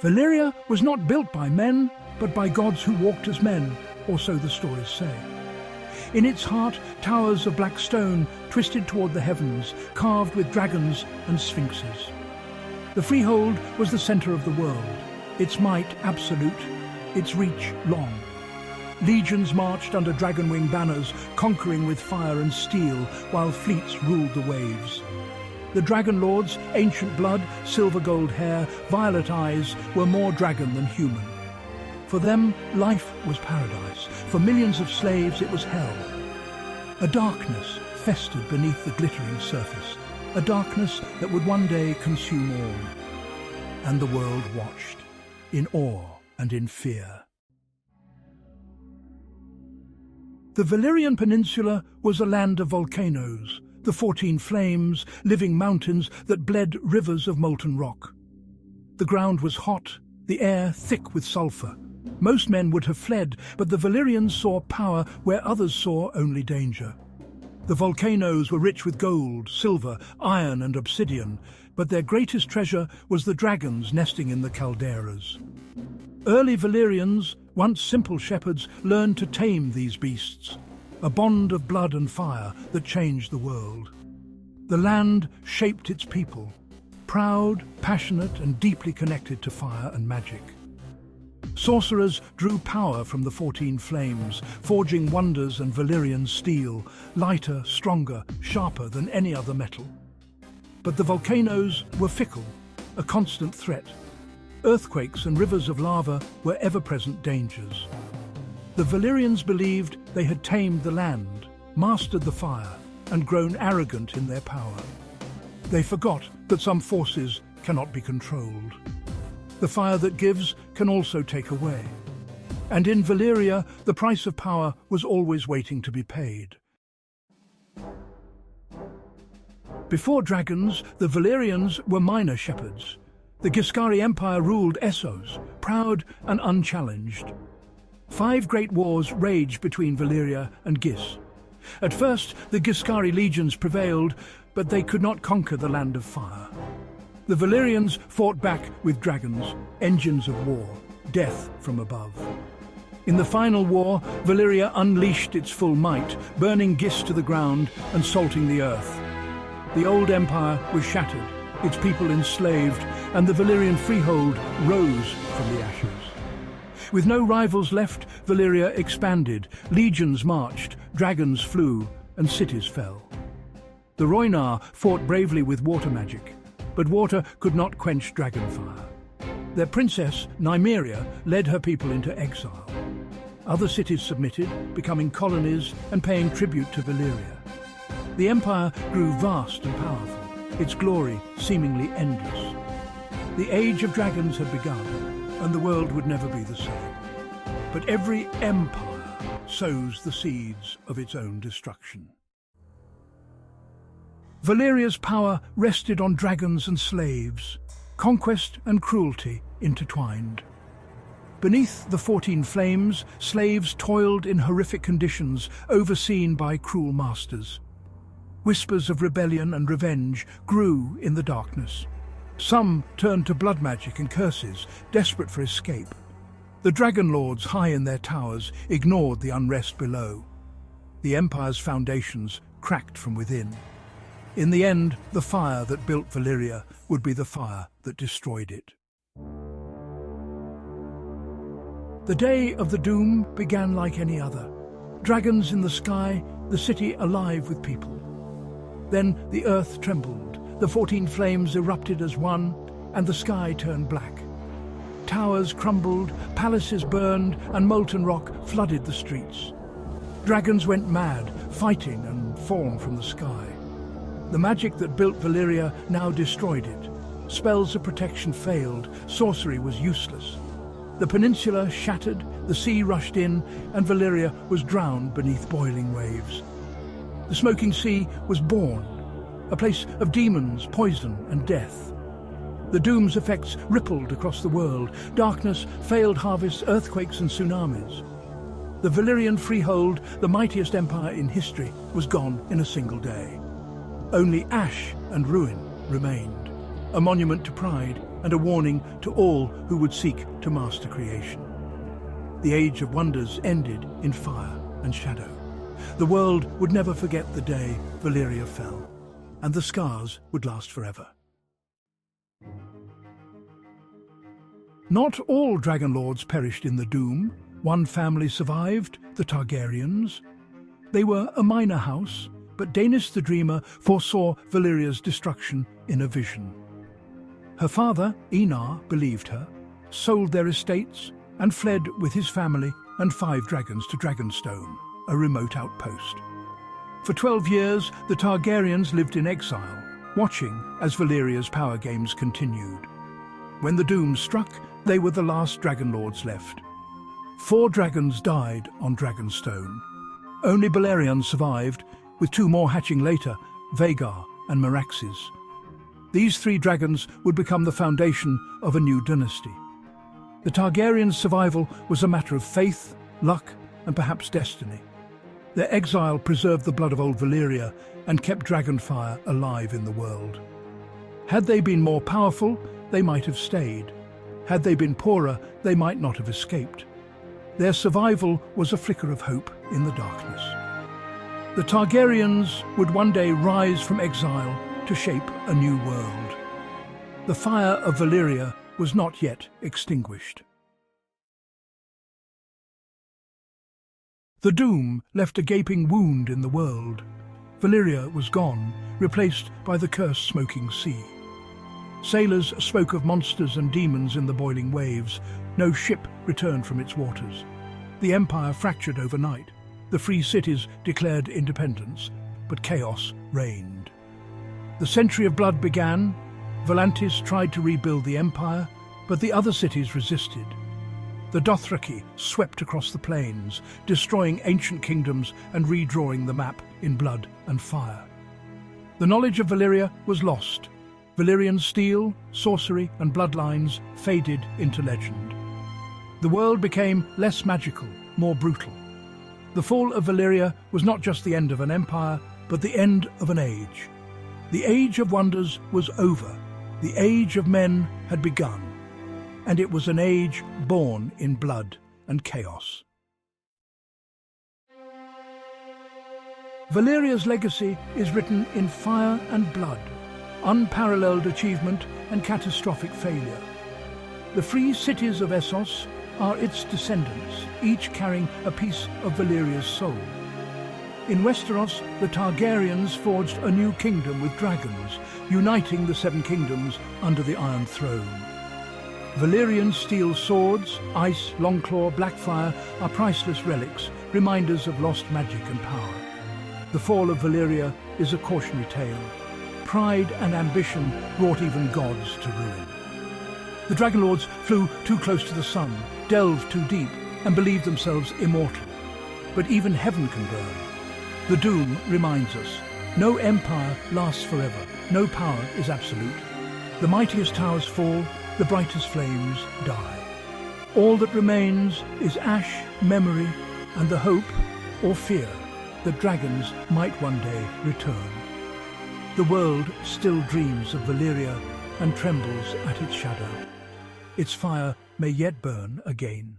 Valyria was not built by men, but by gods who walked as men, or so the stories say. In its heart, towers of black stone twisted toward the heavens, carved with dragons and sphinxes. The freehold was the center of the world, its might absolute, its reach long. Legions marched under dragon-wing banners, conquering with fire and steel, while fleets ruled the waves. The Dragonlords, ancient blood, silver-gold hair, violet eyes, were more dragon than human. For them, life was paradise. For millions of slaves, it was hell. A darkness festered beneath the glittering surface, a darkness that would one day consume all. And the world watched, in awe and in fear. The Valyrian Peninsula was a land of volcanoes, the 14 flames, living mountains that bled rivers of molten rock. The ground was hot, the air thick with sulfur. Most men would have fled, but the Valyrians saw power where others saw only danger. The volcanoes were rich with gold, silver, iron and obsidian, but their greatest treasure was the dragons nesting in the calderas. Early Valyrians, once simple shepherds, learned to tame these beasts, a bond of blood and fire that changed the world. The land shaped its people, proud, passionate and deeply connected to fire and magic. Sorcerers drew power from the 14 flames, forging wonders and Valyrian steel, lighter, stronger, sharper than any other metal. But the volcanoes were fickle, a constant threat. Earthquakes and rivers of lava were ever-present dangers. The Valyrians believed they had tamed the land, mastered the fire, and grown arrogant in their power. They forgot that some forces cannot be controlled. The fire that gives can also take away. And in Valyria, the price of power was always waiting to be paid. Before dragons, the Valyrians were minor shepherds. The Giscari Empire ruled Essos, proud and unchallenged. 5 great wars raged between Valyria and Gis. At first, the Giscari legions prevailed, but they could not conquer the land of fire. The Valyrians fought back with dragons, engines of war, death from above. In the final war, Valyria unleashed its full might, burning Gis to the ground and salting the earth. The old empire was shattered, its people enslaved, and the Valyrian freehold rose from the ashes. With no rivals left, Valyria expanded, legions marched, dragons flew, and cities fell. The Rhoynar fought bravely with water magic, but water could not quench dragon fire. Their princess, Nymeria, led her people into exile. Other cities submitted, becoming colonies and paying tribute to Valyria. The empire grew vast and powerful, its glory seemingly endless. The age of dragons had begun, and the world would never be the same. But every empire sows the seeds of its own destruction. Valyria's power rested on dragons and slaves, conquest and cruelty intertwined. Beneath the 14 flames, slaves toiled in horrific conditions, overseen by cruel masters. Whispers of rebellion and revenge grew in the darkness. Some turned to blood magic and curses, desperate for escape. The Dragonlords, high in their towers, ignored the unrest below. The Empire's foundations cracked from within. In the end, the fire that built Valyria would be the fire that destroyed it. The day of the doom began like any other. Dragons in the sky, the city alive with people. Then the earth trembled, the 14 flames erupted as one, and the sky turned black. Towers crumbled, palaces burned, and molten rock flooded the streets. Dragons went mad, fighting and falling from the sky. The magic that built Valyria now destroyed it. Spells of protection failed, sorcery was useless. The peninsula shattered, the sea rushed in, and Valyria was drowned beneath boiling waves. The smoking sea was born, a place of demons, poison, and death. The doom's effects rippled across the world. Darkness, failed harvests, earthquakes, and tsunamis. The Valyrian freehold, the mightiest empire in history, was gone in a single day. Only ash and ruin remained. a monument to pride and a warning to all who would seek to master creation. The Age of Wonders ended in fire and shadow. The world would never forget the day Valyria fell, and the scars would last forever. Not all Dragonlords perished in the Doom. One family survived, the Targaryens. They were a minor house, but Daenerys the Dreamer foresaw Valyria's destruction in a vision. Her father, Enar, believed her, sold their estates, and fled with his family and 5 dragons to Dragonstone, a remote outpost. For 12 years, the Targaryens lived in exile, watching as Valyria's power games continued. When the Doom struck, they were the last Dragonlords left. 4 dragons died on Dragonstone. Only Balerion survived, with 2 more hatching later, Vhagar and Meraxes. These 3 dragons would become the foundation of a new dynasty. The Targaryens' survival was a matter of faith, luck, and perhaps destiny. Their exile preserved the blood of old Valyria and kept dragonfire alive in the world. Had they been more powerful, they might have stayed. Had they been poorer, they might not have escaped. Their survival was a flicker of hope in the darkness. The Targaryens would one day rise from exile to shape a new world. The fire of Valyria was not yet extinguished. The Doom left a gaping wound in the world. Valyria was gone, replaced by the curse-smoking sea. Sailors spoke of monsters and demons in the boiling waves. No ship returned from its waters. The empire fractured overnight. The free cities declared independence, but chaos reigned. The Century of Blood began. Volantis tried to rebuild the empire, but the other cities resisted. The Dothraki swept across the plains, destroying ancient kingdoms and redrawing the map in blood and fire. The knowledge of Valyria was lost. Valyrian steel, sorcery, and bloodlines faded into legend. The world became less magical, more brutal. The fall of Valyria was not just the end of an empire, but the end of an age. The Age of Wonders was over. The Age of Men had begun. And it was an age born in blood and chaos. Valyria's legacy is written in fire and blood, unparalleled achievement and catastrophic failure. The free cities of Essos are its descendants, each carrying a piece of Valyria's soul. In Westeros, the Targaryens forged a new kingdom with dragons, uniting the 7 kingdoms under the Iron Throne. Valyrian steel swords, ice, longclaw, blackfire are priceless relics, reminders of lost magic and power. The fall of Valyria is a cautionary tale. Pride and ambition brought even gods to ruin. The Dragonlords flew too close to the sun, delved too deep, and believed themselves immortal. But even heaven can burn. The Doom reminds us, no empire lasts forever, no power is absolute. The mightiest towers fall, the brightest flames die. All that remains is ash, memory, and the hope, or fear, that dragons might one day return. The world still dreams of Valyria and trembles at its shadow. Its fire may yet burn again.